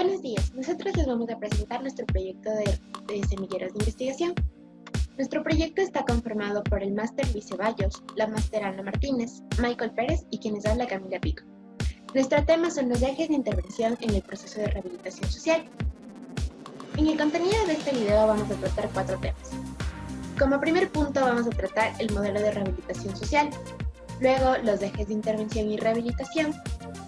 Buenos días, nosotros les vamos a presentar nuestro proyecto de semilleros de investigación. Nuestro proyecto está conformado por el máster Luis Ceballos, la máster Ana Martínez, Michael Pérez y quienes habla Camila Pico. Nuestro tema son los ejes de intervención en el proceso de rehabilitación social. En el contenido de este video vamos a tratar 4 temas. Como primer punto vamos a tratar el modelo de rehabilitación social, luego los ejes de intervención y rehabilitación,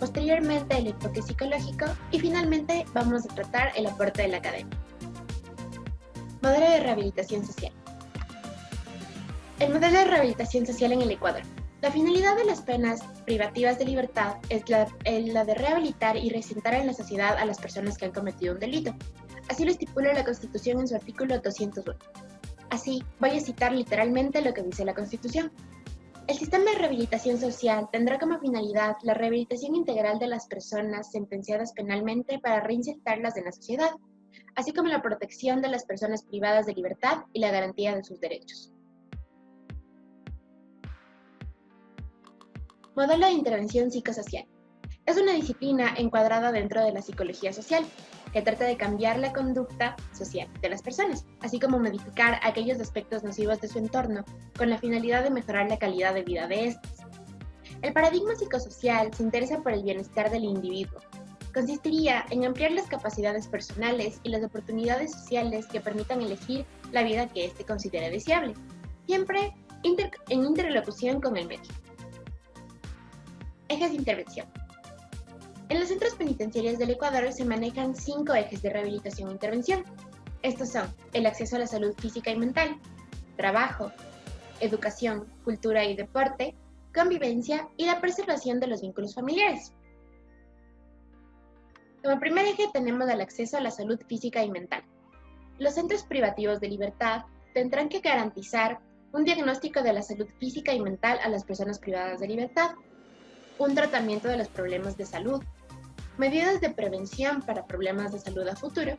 posteriormente el enfoque psicológico y finalmente vamos a tratar el aporte de la academia. Modelo de rehabilitación social. El modelo de rehabilitación social en el Ecuador. La finalidad de las penas privativas de libertad es la de rehabilitar y reinsertar en la sociedad a las personas que han cometido un delito. Así lo estipula la Constitución en su artículo 201. Así, voy a citar literalmente lo que dice la Constitución. El sistema de rehabilitación social tendrá como finalidad la rehabilitación integral de las personas sentenciadas penalmente para reinsertarlas en la sociedad, así como la protección de las personas privadas de libertad y la garantía de sus derechos. Modelo de intervención psicosocial. Es una disciplina encuadrada dentro de la psicología social, que trata de cambiar la conducta social de las personas, así como modificar aquellos aspectos nocivos de su entorno, con la finalidad de mejorar la calidad de vida de estos. El paradigma psicosocial se interesa por el bienestar del individuo. Consistiría en ampliar las capacidades personales y las oportunidades sociales que permitan elegir la vida que éste considere deseable, siempre en interlocución con el medio. Ejes de intervención. En los centros penitenciarios del Ecuador se manejan 5 ejes de rehabilitación e intervención. Estos son el acceso a la salud física y mental, trabajo, educación, cultura y deporte, convivencia y la preservación de los vínculos familiares. Como primer eje tenemos el acceso a la salud física y mental. Los centros privativos de libertad tendrán que garantizar un diagnóstico de la salud física y mental a las personas privadas de libertad, un tratamiento de los problemas de salud, medidas de prevención para problemas de salud a futuro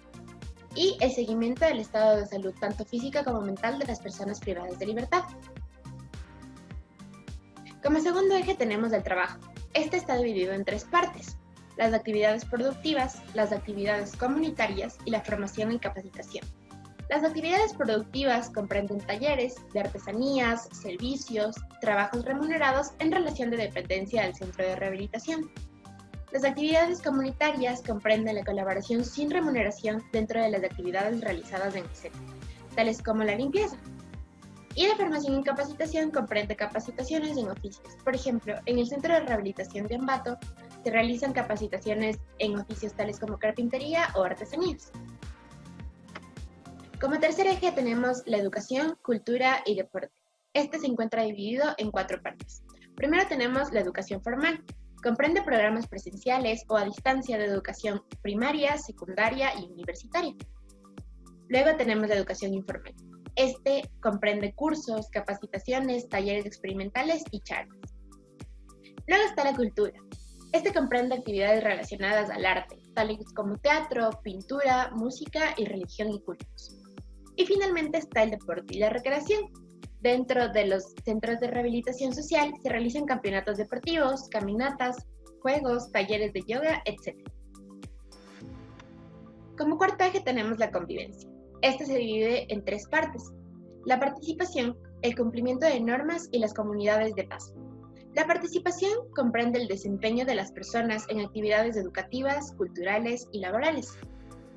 y el seguimiento del estado de salud tanto física como mental de las personas privadas de libertad. Como segundo eje tenemos el trabajo. Este está dividido en 3 partes: las actividades productivas, las actividades comunitarias y la formación y capacitación. Las actividades productivas comprenden talleres de artesanías, servicios, trabajos remunerados en relación de dependencia del centro de rehabilitación. Las actividades comunitarias comprenden la colaboración sin remuneración dentro de las actividades realizadas en el centro, tales como la limpieza. Y la formación y capacitación comprende capacitaciones en oficios. Por ejemplo, en el Centro de Rehabilitación de Ambato se realizan capacitaciones en oficios tales como carpintería o artesanías. Como tercer eje tenemos la educación, cultura y deporte. Este se encuentra dividido en 4 partes. Primero tenemos la educación formal. Comprende programas presenciales o a distancia de educación primaria, secundaria y universitaria. Luego tenemos la educación informal. Este comprende cursos, capacitaciones, talleres experimentales y charlas. Luego está la cultura. Este comprende actividades relacionadas al arte, tales como teatro, pintura, música y religión y cultos. Y finalmente está el deporte y la recreación. Dentro de los centros de rehabilitación social se realizan campeonatos deportivos, caminatas, juegos, talleres de yoga, etc. Como cuarto eje tenemos la convivencia. Este se divide en 3 partes: la participación, el cumplimiento de normas y las comunidades de paz. La participación comprende el desempeño de las personas en actividades educativas, culturales y laborales.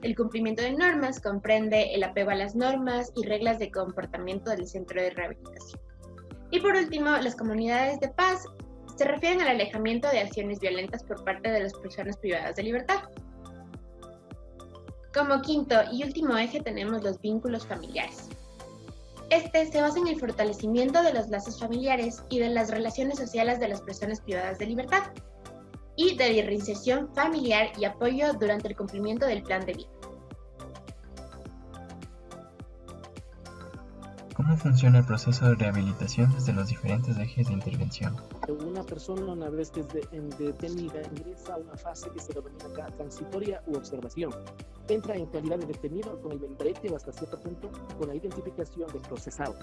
El cumplimiento de normas comprende el apego a las normas y reglas de comportamiento del centro de rehabilitación. Y por último, las comunidades de paz se refieren al alejamiento de acciones violentas por parte de las personas privadas de libertad. Como quinto y último eje tenemos los vínculos familiares. Este se basa en el fortalecimiento de los lazos familiares y de las relaciones sociales de las personas privadas de libertad y de reinserción familiar y apoyo durante el cumplimiento del plan de vida. ¿Cómo funciona el proceso de rehabilitación desde los diferentes ejes de intervención? Una persona, una vez que es detenida, ingresa a una fase que se denomina acá transitoria u observación. Entra en calidad de detenido con el membrete o hasta cierto punto con la identificación de procesado.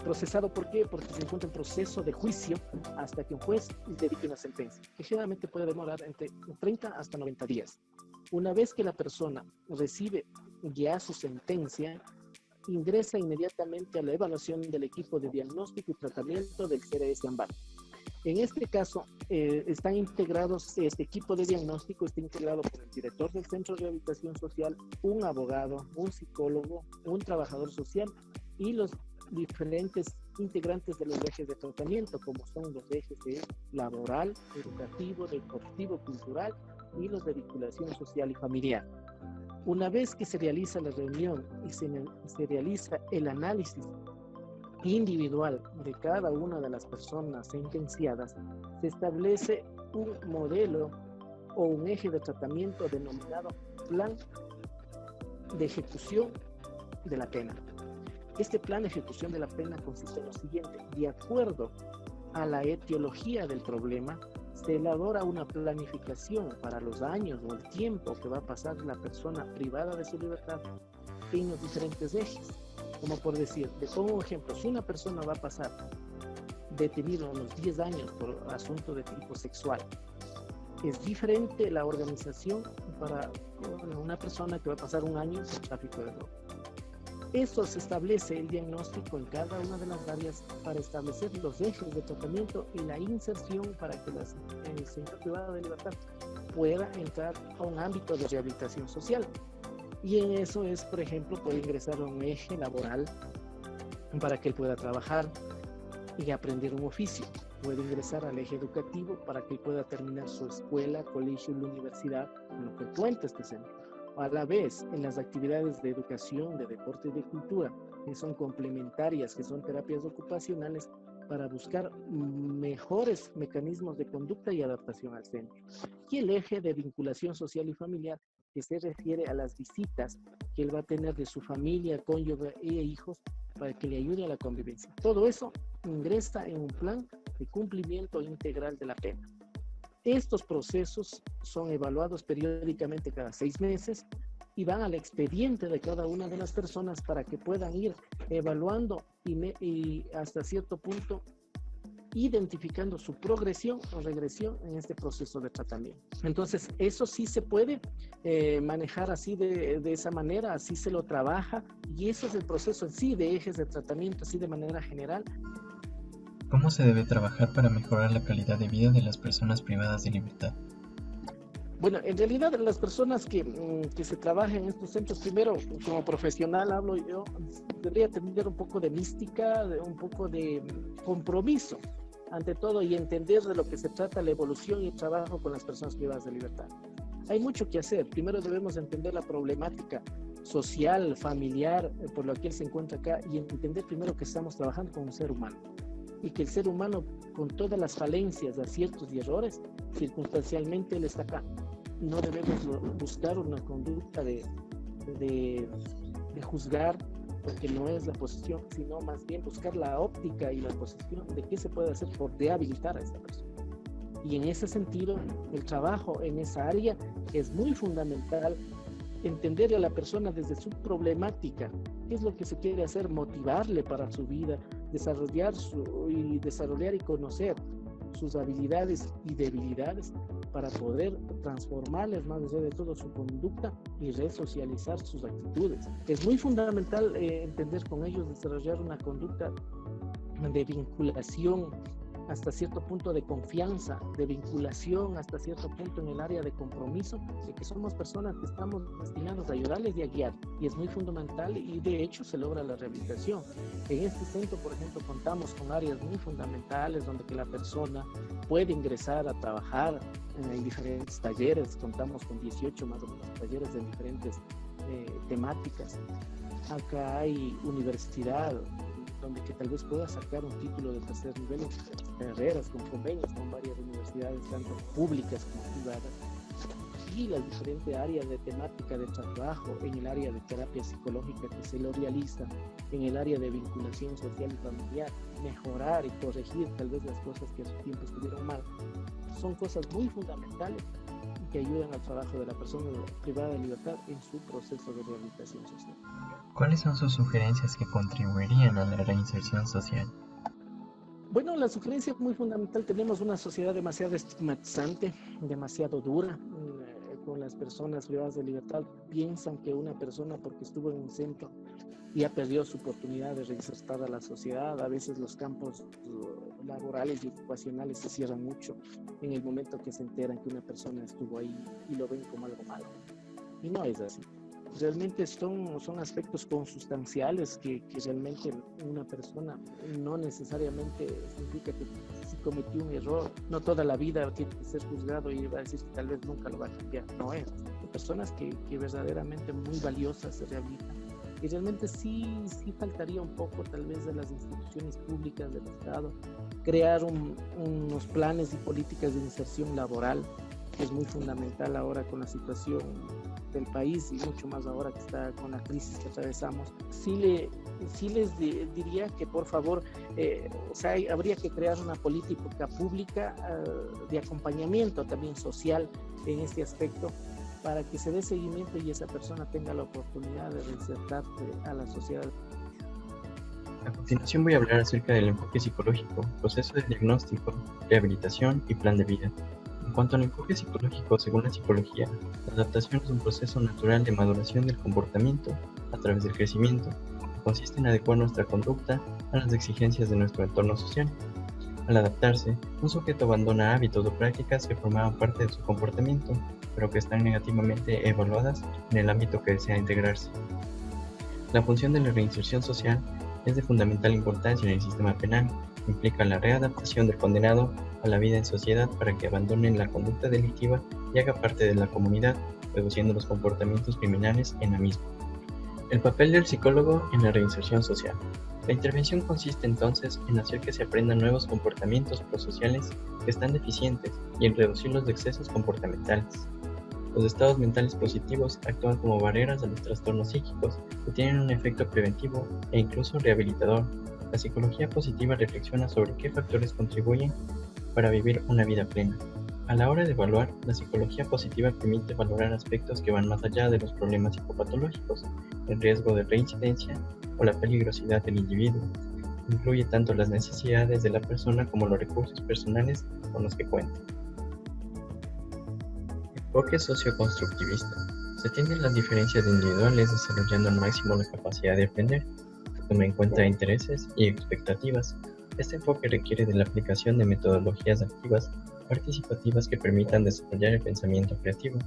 ¿Procesado por qué? Porque se encuentra en proceso de juicio hasta que un juez le dicte una sentencia, que generalmente puede demorar entre 30 hasta 90 días. Una vez que la persona recibe ya su sentencia, ingresa inmediatamente a la evaluación del equipo de diagnóstico y tratamiento del CRS AMBAT. En este caso, están integrados, este equipo de diagnóstico está integrado por el director del Centro de Rehabilitación Social, un abogado, un psicólogo, un trabajador social y los diferentes integrantes de los ejes de tratamiento, como son los ejes de laboral, educativo, deportivo, cultural y los de vinculación social y familiar. Una vez que se realiza la reunión y se realiza el análisis individual de cada una de las personas sentenciadas, se establece un modelo o un eje de tratamiento denominado plan de ejecución de la pena. Este plan de ejecución de la pena consiste en lo siguiente: de acuerdo a la etiología del problema, se elabora una planificación para los años o el tiempo que va a pasar la persona privada de su libertad en los diferentes ejes. Como por decir, te pongo un ejemplo: si una persona va a pasar detenido unos 10 años por asunto de tipo sexual, es diferente la organización para una persona que va a pasar un año por tráfico de drogas. Eso se establece el diagnóstico en cada una de las áreas para establecer los ejes de tratamiento y la inserción para que el señor privado de libertad pueda entrar a un ámbito de rehabilitación social. Y en eso es, por ejemplo, puede ingresar a un eje laboral para que él pueda trabajar y aprender un oficio. Puede ingresar al eje educativo para que él pueda terminar su escuela, colegio y la universidad, con lo que cuenta este centro. A la vez, en las actividades de educación, de deporte y de cultura, que son complementarias, que son terapias ocupacionales, para buscar mejores mecanismos de conducta y adaptación al centro. Y el eje de vinculación social y familiar, que se refiere a las visitas que él va a tener de su familia, cónyuge e hijos, para que le ayude a la convivencia. Todo eso ingresa en un plan de cumplimiento integral de la pena. Estos procesos son evaluados periódicamente cada 6 meses y van al expediente de cada una de las personas para que puedan ir evaluando y hasta cierto punto identificando su progresión o regresión en este proceso de tratamiento. Entonces, eso sí se puede manejar así de esa manera, así se lo trabaja, y eso es el proceso en sí de ejes de tratamiento, así de manera general. ¿Cómo se debe trabajar para mejorar la calidad de vida de las personas privadas de libertad? Bueno, en realidad las personas que se trabajan en estos centros, primero, como profesional hablo yo, debería tener un poco de mística, un poco de compromiso, ante todo, y entender de lo que se trata la evolución y el trabajo con las personas privadas de libertad. Hay mucho que hacer. Primero debemos entender la problemática social, familiar, por lo que él se encuentra acá, y entender primero que estamos trabajando con un ser humano. Y que el ser humano, con todas las falencias, aciertos y errores, circunstancialmente él está acá. No debemos buscar una conducta de juzgar, porque no es la posición, sino más bien buscar la óptica y la posición de qué se puede hacer por rehabilitar a esta persona. Y en ese sentido, el trabajo en esa área es muy fundamental. Entender a la persona desde su problemática, qué es lo que se quiere hacer, motivarle para su vida, desarrollar y conocer sus habilidades y debilidades para poder transformarles más allá de todo su conducta y resocializar sus actitudes. Es muy fundamental entender con ellos, desarrollar una conducta de vinculación hasta cierto punto, de confianza, de vinculación hasta cierto punto en el área de compromiso, de que somos personas que estamos destinados a ayudarles y a guiar, y es muy fundamental, y de hecho se logra la rehabilitación. En este centro, por ejemplo, contamos con áreas muy fundamentales donde que la persona puede ingresar a trabajar en diferentes talleres. Contamos con 18 más o menos talleres de diferentes temáticas. Acá hay universidad donde que tal vez pueda sacar un título de tercer nivel en carreras con convenios con varias universidades, tanto públicas como privadas. sí las diferentes áreas de temática de trabajo, en el área de terapia psicológica que se lo realiza, en el área de vinculación social y familiar, mejorar y corregir tal vez las cosas que a su tiempo estuvieron mal, son cosas muy fundamentales y que ayudan al trabajo de la persona privada de libertad en su proceso de rehabilitación social. ¿Cuáles son sus sugerencias que contribuirían a la reinserción social? Bueno, la sugerencia es muy fundamental. Tenemos una sociedad demasiado estigmatizante, demasiado dura. Con las personas privadas de libertad piensan que una persona porque estuvo en un centro ya perdió su oportunidad de reinsertar a la sociedad. A veces los campos laborales y ocupacionales se cierran mucho en el momento que se enteran que una persona estuvo ahí y lo ven como algo malo. Y no es así. Realmente son aspectos consustanciales que realmente una persona no necesariamente significa que si cometió un error, no toda la vida tiene que ser juzgado y va a decir que tal vez nunca lo va a cambiar. No es. Hay personas que verdaderamente muy valiosas se rehabilitan. Y realmente sí faltaría un poco tal vez de las instituciones públicas del Estado, crear unos planes y políticas de inserción laboral, que es muy fundamental ahora con la situación del país y mucho más ahora que está con la crisis que atravesamos. Sí les diría que por favor, habría que crear una política pública de acompañamiento también social en este aspecto para que se dé seguimiento y esa persona tenga la oportunidad de reinsertarse a la sociedad. A continuación voy a hablar acerca del enfoque psicológico, proceso de diagnóstico, rehabilitación y plan de vida. En cuanto al enfoque psicológico, según la psicología, la adaptación es un proceso natural de maduración del comportamiento a través del crecimiento, que consiste en adecuar nuestra conducta a las exigencias de nuestro entorno social. Al adaptarse, un sujeto abandona hábitos o prácticas que formaban parte de su comportamiento, pero que están negativamente evaluadas en el ámbito que desea integrarse. La función de la reinserción social es de fundamental importancia en el sistema penal. Implica la readaptación del condenado a la vida en sociedad para que abandone la conducta delictiva y haga parte de la comunidad, reduciendo los comportamientos criminales en la misma. El papel del psicólogo en la reinserción social. La intervención consiste entonces en hacer que se aprendan nuevos comportamientos prosociales que están deficientes y en reducir los excesos comportamentales. Los estados mentales positivos actúan como barreras a los trastornos psíquicos que tienen un efecto preventivo e incluso rehabilitador. La psicología positiva reflexiona sobre qué factores contribuyen para vivir una vida plena. A la hora de evaluar, la psicología positiva permite valorar aspectos que van más allá de los problemas psicopatológicos, el riesgo de reincidencia o la peligrosidad del individuo. Incluye tanto las necesidades de la persona como los recursos personales con los que cuenta. Enfoque socioconstructivista. Se atienden las diferencias individuales desarrollando al máximo la capacidad de aprender. Toma en cuenta intereses y expectativas. Este enfoque requiere de la aplicación de metodologías activas, participativas que permitan desarrollar el pensamiento creativo,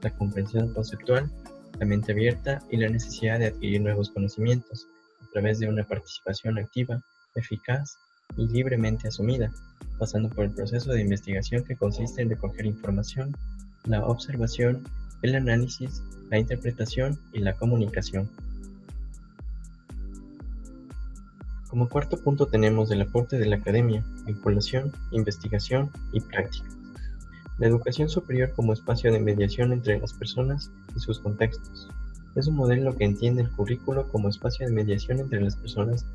la comprensión conceptual, la mente abierta y la necesidad de adquirir nuevos conocimientos a través de una participación activa, eficaz y libremente asumida, pasando por el proceso de investigación que consiste en recoger información, la observación, el análisis, la interpretación y la comunicación. Como cuarto punto tenemos el aporte de la academia, vinculación, investigación y práctica. La educación superior como espacio de mediación entre las personas y sus contextos. Es un modelo que entiende el currículo como espacio de mediación entre las personas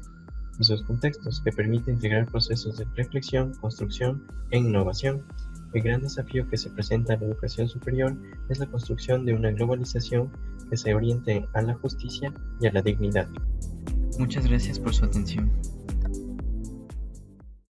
y sus contextos, que permite integrar procesos de reflexión, construcción e innovación. El gran desafío que se presenta a la educación superior es la construcción de una globalización que se oriente a la justicia y a la dignidad. Muchas gracias por su atención.